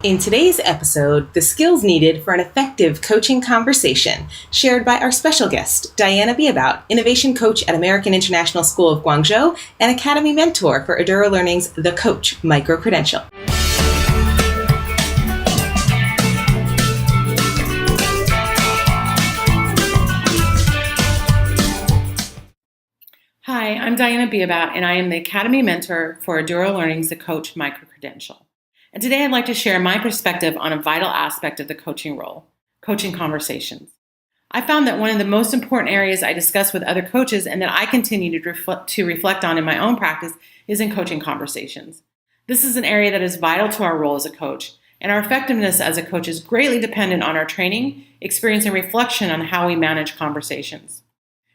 In today's episode, the skills needed for an effective coaching conversation, shared by our special guest, Diana Beabout, Innovation Coach at American International School of Guangzhou and Academy Mentor for Eduro Learning's The Coach Micro-Credential. Hi, I'm Diana Beabout, and I am the Academy Mentor for Eduro Learning's The Coach Micro-Credential. And today I'd like to share my perspective on a vital aspect of the coaching role, coaching conversations. I found that one of the most important areas I discuss with other coaches and that I continue to reflect on in my own practice is in coaching conversations. This is an area that is vital to our role as a coach, and our effectiveness as a coach is greatly dependent on our training, experience, and reflection on how we manage conversations.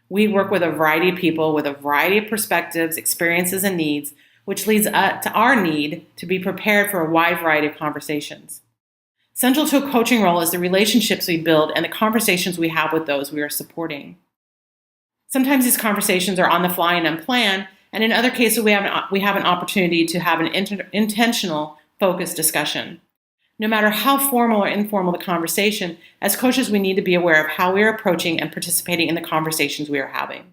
We work with a variety of people with a variety of perspectives, experiences, and needs, which leads to our need to be prepared for a wide variety of conversations. Central to a coaching role is the relationships we build and the conversations we have with those we are supporting. Sometimes these conversations are on the fly and unplanned, and in other cases we have an opportunity to have an intentional, focused discussion. No matter how formal or informal the conversation, as coaches we need to be aware of how we are approaching and participating in the conversations we are having.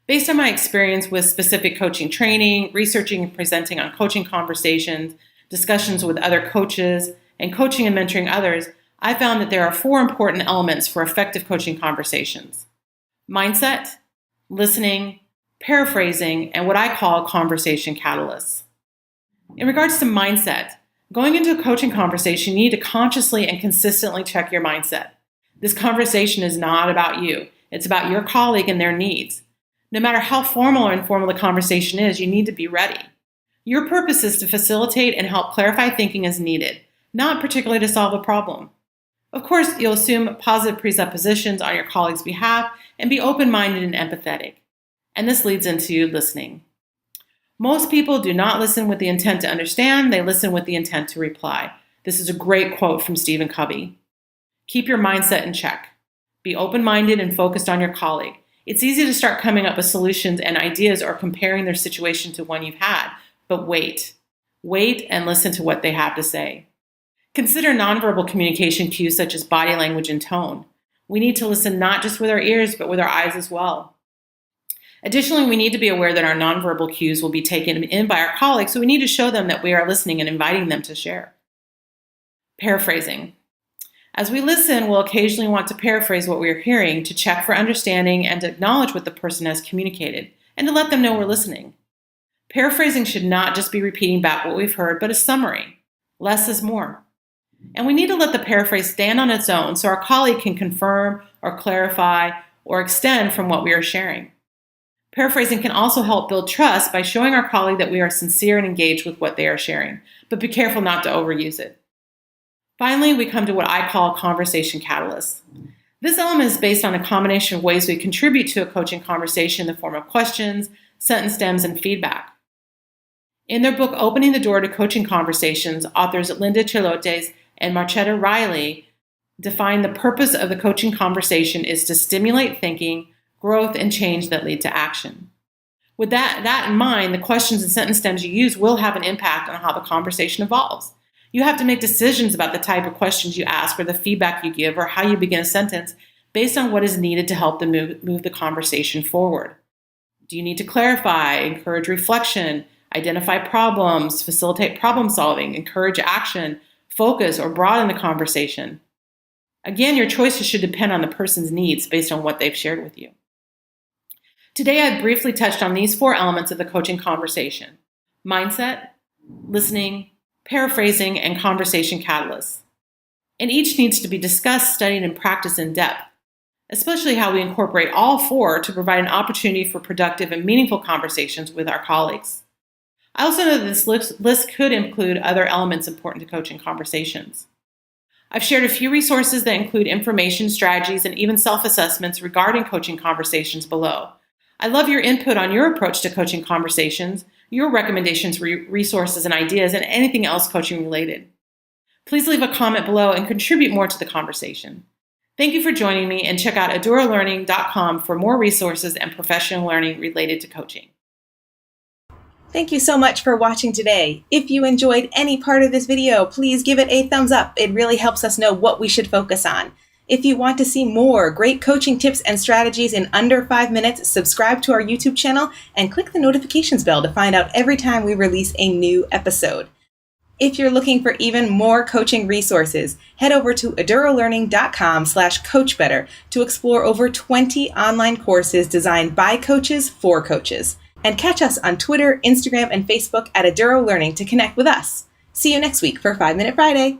Based on my experience with specific coaching training, researching and presenting on coaching conversations, discussions with other coaches, and coaching and mentoring others, I found that there are 4 important elements for effective coaching conversations: mindset, listening, paraphrasing, and what I call conversation catalysts. In regards to mindset, going into a coaching conversation, you need to consciously and consistently check your mindset. This conversation is not about you. It's about your colleague and their needs. No matter how formal or informal the conversation is, you need to be ready. Your purpose is to facilitate and help clarify thinking as needed, not particularly to solve a problem. Of course, you'll assume positive presuppositions on your colleague's behalf and be open-minded and empathetic. And this leads into listening. Most people do not listen with the intent to understand, they listen with the intent to reply. This is a great quote from Stephen Covey. Keep your mindset in check. Be open-minded and focused on your colleague. It's easy to start coming up with solutions and ideas or comparing their situation to one you've had, but wait. Wait and listen to what they have to say. Consider nonverbal communication cues such as body language and tone. We need to listen not just with our ears, but with our eyes as well. Additionally, we need to be aware that our nonverbal cues will be taken in by our colleagues, so we need to show them that we are listening and inviting them to share. Paraphrasing. As we listen, we'll occasionally want to paraphrase what we are hearing to check for understanding and to acknowledge what the person has communicated and to let them know we're listening. Paraphrasing should not just be repeating back what we've heard, but a summary. Less is more. And we need to let the paraphrase stand on its own so our colleague can confirm or clarify or extend from what we are sharing. Paraphrasing can also help build trust by showing our colleague that we are sincere and engaged with what they are sharing, but be careful not to overuse it. Finally, we come to what I call conversation catalysts. This element is based on a combination of ways we contribute to a coaching conversation in the form of questions, sentence stems, and feedback. In their book, Opening the Door to Coaching Conversations, authors Linda Chilotes and Marchetta Riley define the purpose of the coaching conversation is to stimulate thinking, growth, and change that lead to action. With that in mind, the questions and sentence stems you use will have an impact on how the conversation evolves. You have to make decisions about the type of questions you ask or the feedback you give or how you begin a sentence based on what is needed to help them move the conversation forward. Do you need to clarify, encourage reflection, identify problems, facilitate problem solving, encourage action, focus, or broaden the conversation? Again, your choices should depend on the person's needs based on what they've shared with you. Today, I've briefly touched on these 4 elements of the coaching conversation: mindset, listening, paraphrasing, and conversation catalysts. And each needs to be discussed, studied, and practiced in depth, especially how we incorporate all 4 to provide an opportunity for productive and meaningful conversations with our colleagues. I also know that this list could include other elements important to coaching conversations. I've shared a few resources that include information, strategies, and even self-assessments regarding coaching conversations below. I love your input on your approach to coaching conversations, your recommendations for resources and ideas, and anything else coaching related. Please leave a comment below and contribute more to the conversation. Thank you for joining me, and check out eduralearning.com for more resources and professional learning related to coaching. Thank you so much for watching today. If you enjoyed any part of this video, please give it a thumbs up. It really helps us know what we should focus on. If you want to see more great coaching tips and strategies in under 5 minutes, subscribe to our YouTube channel and click the notifications bell to find out every time we release a new episode. If you're looking for even more coaching resources, head over to edurolearning.com/coachbetter to explore over 20 online courses designed by coaches for coaches. And catch us on Twitter, Instagram, and Facebook at Eduro Learning to connect with us. See you next week for 5 Minute Friday.